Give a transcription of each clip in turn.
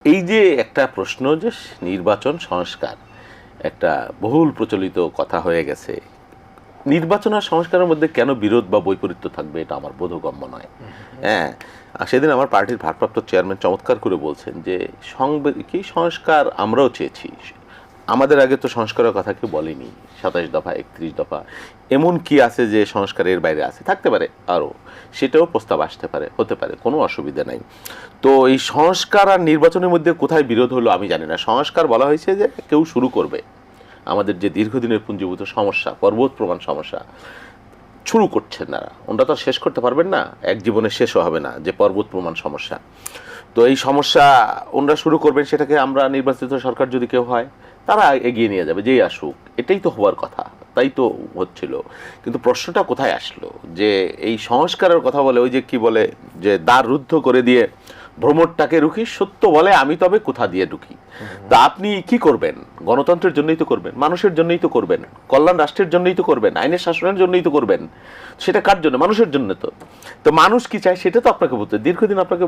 এই যে একটা প্রশ্ন যে নির্বাচন সংস্কার একটা বহুল প্রচলিত কথা হয়ে গেছে, নির্বাচন আর সংস্কারের মধ্যে কেন বিরোধ বা বৈপরীত্য থাকবে এটা আমার বোধগম্য নয়। হ্যাঁ, সেদিন আমার পার্টির ভারপ্রাপ্ত চেয়ারম্যান চমৎকার করে বলছেন যে কি সংস্কার আমরাও চেয়েছি, আমাদের আগে তো সংস্কারের কথা কেউ বলেনি। 27 দফা 31 দফা এমন কি আছে যে সংস্কারের বাইরে আছে, থাকতে পারে আরও, সেটাও প্রস্তাব আসতে পারে, হতে পারে, কোনো অসুবিধা নাই। তো এই সংস্কার আর নির্বাচনের মধ্যে কোথায় বিরোধ হলো আমি জানি না। সংস্কার বলা হয়েছে যে কেউ শুরু করবে, আমাদের যে দীর্ঘদিনের পুঞ্জীভূত সমস্যা, পর্বত প্রমাণ সমস্যা শুরু করছেন না, ওনারা তো শেষ করতে পারবেন না, এক জীবনে শেষও হবে না যে পর্বত প্রমাণ সমস্যা। তো এই সমস্যা ওনারা শুরু করবেন, সেটাকে আমরা নির্বাচিত সরকার যদি কেউ হয় তারা এগিয়ে নিয়ে যাবে, যেই আসুক, এটাই তো হওয়ার কথা, তাই তো হচ্ছিল। কিন্তু প্রশ্নটা কোথায় আসলো যে এই সংস্কারের কথা বলে, ওই যে কি বলে যে দ্বার রুদ্ধ করে দিয়ে ভ্রমরটাকে রুখি, সত্য বলে আমি তবে কোথা দিয়ে ঢুকি। তা আপনি কি করবেন? গণতন্ত্রের জন্যই তো করবেন, মানুষের জন্যই তো করবেন, কল্যাণ রাষ্ট্রের জন্যই তো করবেন, আইনের শাসনের জন্যই তো করবেন। সেটা কার জন্য? মানুষের জন্য। তো তো মানুষ কি চায় সেটা তো আপনাকে বলতে, দীর্ঘদিন আপনাকে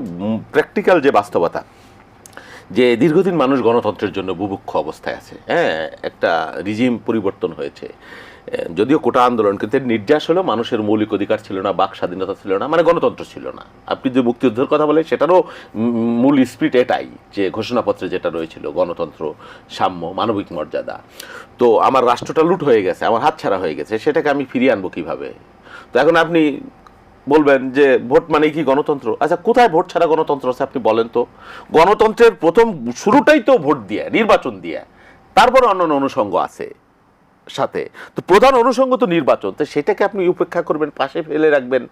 প্র্যাকটিক্যাল যে বাস্তবতা, যে দীর্ঘদিন মানুষ গণতন্ত্রের জন্য বুভুক্ষ অবস্থায় আছে। হ্যাঁ, একটা রিজিম পরিবর্তন হয়েছে, যদিও কোটা আন্দোলন, কিন্তু নির্যাস হলো মানুষের মৌলিক অধিকার ছিল না, বাক স্বাধীনতা ছিল না, মানে গণতন্ত্র ছিল না। আপনি যে মুক্তিযুদ্ধের কথা বলেন সেটারও মূল স্পিরিট এটাই, যে ঘোষণাপত্রে যেটা রয়েছিল গণতন্ত্র, সাম্য, মানবিক মর্যাদা। তো আমার রাষ্ট্রটা লুট হয়ে গেছে, আমার হাতছাড়া হয়ে গেছে, সেটাকে আমি ফিরিয়ে আনবো কিভাবে? তো এখন আপনি বলবেন যে ভোট মানে কি গণতন্ত্র? আচ্ছা, কোথায় ভোট ছাড়া গণতন্ত্র আছে আপনি বলেন তো? গণতন্ত্রের প্রথম শুরুটাই তো ভোট দিয়ে, নির্বাচন দিয়ে, তারপরে অন্যান্য অনুষঙ্গ আছে সাথে। তো প্রধান অনুষঙ্গ তো নির্বাচন, তো সেটাকে আপনি উপেক্ষা করবেন, পাশে ফেলে রাখবেন,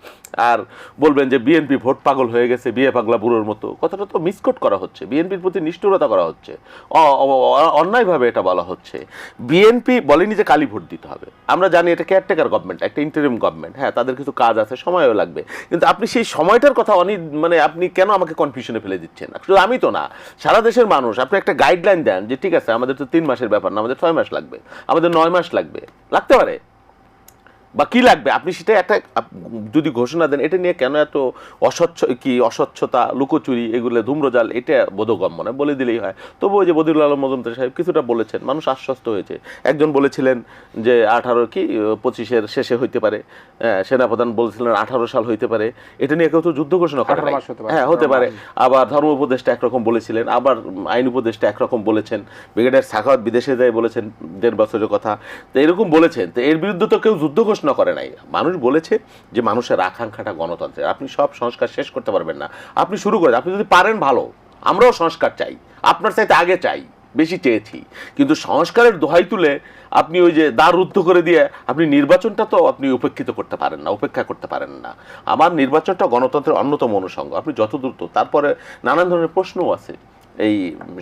আর বলবেন যে বিএনপি ভোট পাগল হয়ে গেছে, বিয়ে পাগলা বুড়োর মতো। কথাটা তো মিসকোট করা হচ্ছে, বিএনপির প্রতি নিষ্ঠুরতা করা হচ্ছে, অন্যায়ভাবে এটা বলা হচ্ছে। বিএনপি বলেনি যে কালি ভোট দিতে হবে, আমরা জানি এটা কেয়ারটেকার গভর্নমেন্ট, একটা ইন্টারিম গভর্নমেন্ট। হ্যাঁ, তাদের কিছু কাজ আছে, সময়ও লাগবে, কিন্তু আপনি সেই সময়টার কথা মানে আপনি কেন আমাকে কনফিউশনে ফেলে দিচ্ছেন? শুধু আমি তো না, সারা দেশের মানুষ। আপনি একটা গাইডলাইন দেন যে ঠিক আছে, আমাদের তো 3 মাসের ব্যাপার না, আমাদের 6 মাস লাগবে, আমাদের 9 মাস লাগবে, লাগতে পারে, বা কি লাগবে, আপনি সেটা একটা যদি ঘোষণা দেন। এটা নিয়ে কেন এত অস্বচ্ছতা, লুকোচুরি, এগুলো ধূম্রজাল, এটা বোধগম্য না, বলে দিলেই হয়। তবু ওই যে বদিউল আলম মজুমদার সাহেব কিছুটা বলেছেন, মানুষ আশ্বস্ত হয়েছে। একজন বলেছিলেন যে 25-এর শেষে হইতে পারে, সেনাপ্রধান বলেছিলেন 18 সাল হইতে পারে। এটা নিয়ে কেউ তো যুদ্ধ ঘোষণা করে নাই। হ্যাঁ, হতে পারে। আবার ধর্ম উপদেষ্টা একরকম বলেছিলেন, আবার আইন উপদেষ্টা একরকম বলেছেন, ব্রিগেডিয়ার সাখাওয়াত বিদেশে যায় বলেছেন 1.5 বছরের কথা। তো এরকম বলেছেন, তো এর বিরুদ্ধে তো কেউ যুদ্ধ ঘোষণা করে নাই। মানুষ বলেছে যে মানুষের আকাঙ্ক্ষাটা গণতন্ত্রের, আপনি সব সংস্কার শেষ করতে পারবেন না, আপনি শুরু করেন, আপনি যদি পারেন ভালো, আমরাও সংস্কার চাই, আপনার চাইতে আগে চাই, বেশি চেয়েছি। কিন্তু সংস্কারের দোহাই তুলে আপনি ওই যে দ্বার রুদ্ধ করে দিয়ে আপনি নির্বাচনটা তো আপনি উপেক্ষিত করতে পারেন না, উপেক্ষা করতে পারেন না। আমার নির্বাচনটা গণতন্ত্রের অন্যতম অনুষঙ্গ, আপনি যত দ্রুত। তারপরে নানান ধরনের প্রশ্নও আছে। এই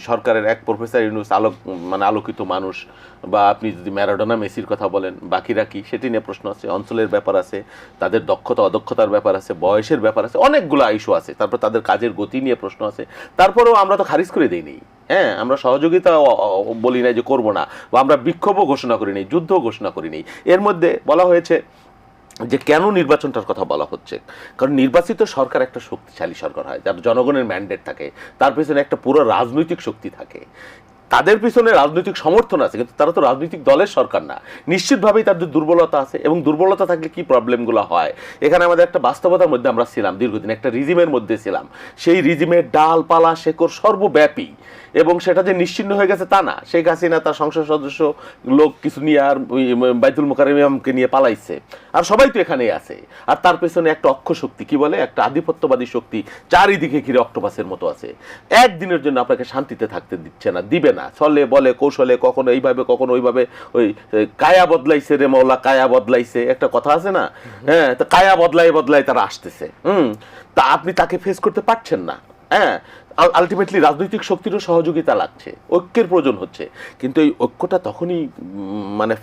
সরকারের এক প্রফেসর ইউনুস আলোকিত মানুষ, বা আপনি যদি ম্যারাডোনা, মেসির কথা বলেন, বাকিরা কি, সেটি নিয়ে প্রশ্ন আছে, অঞ্চলের ব্যাপার আছে, তাদের দক্ষতা অদক্ষতার ব্যাপার আছে, বয়সের ব্যাপার আছে, অনেকগুলো ইস্যু আছে। তারপর তাদের কাজের গতি নিয়ে প্রশ্ন আছে। তারপরেও আমরা তো খারিজ করে দিইনি। হ্যাঁ, আমরা সহযোগিতা বলি না যে করবো না, বা আমরা বিক্ষোভও ঘোষণা করিনি, যুদ্ধও ঘোষণা করিনি। এর মধ্যে বলা হয়েছে যে কেন নির্বাচনটার কথা বলা হচ্ছে, কারণ নির্বাচিত সরকার একটা শক্তিশালী সরকার হয়, যার জনগণের ম্যান্ডেট থাকে, তার পেছনে একটা পুরো রাজনৈতিক শক্তি থাকে, তাদের পিছনে রাজনৈতিক সমর্থন আছে, কিন্তু তারা তো রাজনৈতিক দলের সরকার না। নিশ্চিতভাবেই তাদের দুর্বলতা আছে, এবং দুর্বলতা থাকলে কি প্রবলেমগুলো হয়। এখানে আমাদের একটা বাস্তবতার মধ্যে আমরা ছিলাম, দীর্ঘদিন একটা রিজিমের মধ্যে ছিলাম, সেই রিজিমের ডালপালা শেকড় সর্বব্যাপী, এবং সেটা যে নিশ্চিহ্ন হয়ে গেছে তা না। শেখ হাসিনা তার সংসদ সদস্য লোক কিছু নিয়ে আর বাইতুল মোকাররমকে নিয়ে পালাইছে, আর সবাই তো এখানেই আছে। আর তার পেছনে একটা অক্ষ শক্তি, কি বলে, একটা আধিপত্যবাদী শক্তি চারিদিকে ঘিরে অক্টোপাসের মতো আছে। একদিনের জন্য আপনাকে শান্তিতে থাকতে দিচ্ছে না, দিবে না। চলে বলে কৌশলে, কখনো এইভাবে কখনো ওইভাবে। ওই কায়া বদলাইছে রে মৌলা, কায়া বদলাইছে, একটা কথা আছে না? হ্যাঁ, তো কায়া বদলাই তারা আসতেছে। তা আপনি তাকে ফেস করতে পারছেন না। হ্যাঁ, আলটিমেটলি রাজনৈতিক শক্তিরও সহযোগিতা লাগছে, ঐক্যের প্রয়োজন হচ্ছে। কিন্তু এই ঐক্যটা তখনই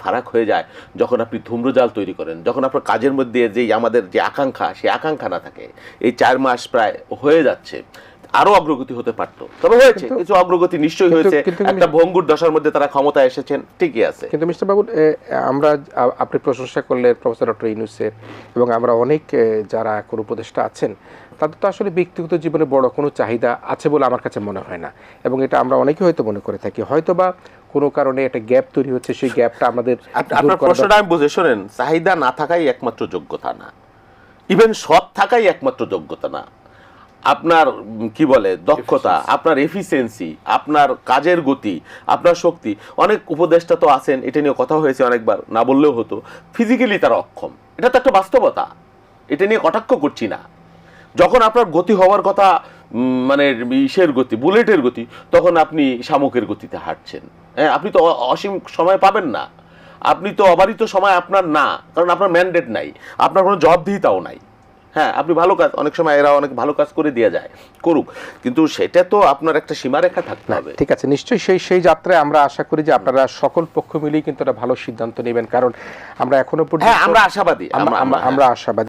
ফারাক হয়ে যায় যখন আপনি ধূম্রজাল তৈরি করেন, যখন আপনার কাজের মধ্যে যে আমাদের যে আকাঙ্ক্ষা, সেই আকাঙ্ক্ষা না থাকে। এই 4 মাস প্রায় হয়ে যাচ্ছে, আরো অগ্রগতি হতে পারতো, তবে হয়েছে কিছু অগ্রগতি নিশ্চয়ই হয়েছে, একটা ভঙ্গুর দশার মধ্যে তারা ক্ষমতায় এসেছেন, ঠিকই আছে। কিন্তু মিস্টার বাবু, আমরা আপনি প্রশংসা করলেন প্রফেসর ডক্টর ইউনূসের, এবং আমরা অনেক যারা এখন উপদেষ্টা আছেন তাদের তো আসলে ব্যক্তিগত জীবনে বড় কোনো চাহিদা আছে বলে আমার কাছে মনে হয় না, এবং এটা আমরা অনেকে হয়তো মনে করে থাকি, হয়তো বা কোনো কারণে একটা গ্যাপ তৈরি হচ্ছে, সেই গ্যাপটা আমাদের আপনার প্রশ্নটা আমি বুঝে শোনেন, চাহিদা না থাকাই একমাত্র যোগ্যতা না, ইভেন সৎ থাকাই একমাত্র যোগ্যতা না। আপনার কি বলে দক্ষতা, আপনার এফিসিয়েন্সি, আপনার কাজের গতি, আপনার শক্তি। অনেক উপদেষ্টা তো আছেন, এটা নিয়ে কথা হয়েছে অনেকবার, না বললেও হতো, ফিজিক্যালি তারা অক্ষম, এটা তো একটা বাস্তবতা, এটা নিয়ে কটাক্ষ করছি না। যখন আপনার গতি হওয়ার কথা মানে ইসের গতি, বুলেটের গতি, তখন আপনি শামুকের গতিতে হাঁটছেন। হ্যাঁ, আপনি তো অসীম সময় পাবেন না, আপনি তো অবারিত সময় আপনার না, কারণ আপনার ম্যান্ডেট নাই, আপনার কোনো জবাবদিহিতাও নাই। হ্যাঁ, আপনি ভালো কাজ, অনেক সময় এরা অনেক ভালো কাজ করে দিয়ে যায়, করুক, কিন্তু সেটা তো আপনার একটা সীমারেখা থাকতে হবে। ঠিক আছে, নিশ্চয়ই সেই যাত্রায় আমরা আশা করি যে আপনারা সকল পক্ষ মিলেই কিন্তু একটা ভালো সিদ্ধান্ত নেবেন, কারণ আমরা এখনো পর্যন্ত হ্যাঁ, আমরা আশাবাদী, আমরা আশাবাদী।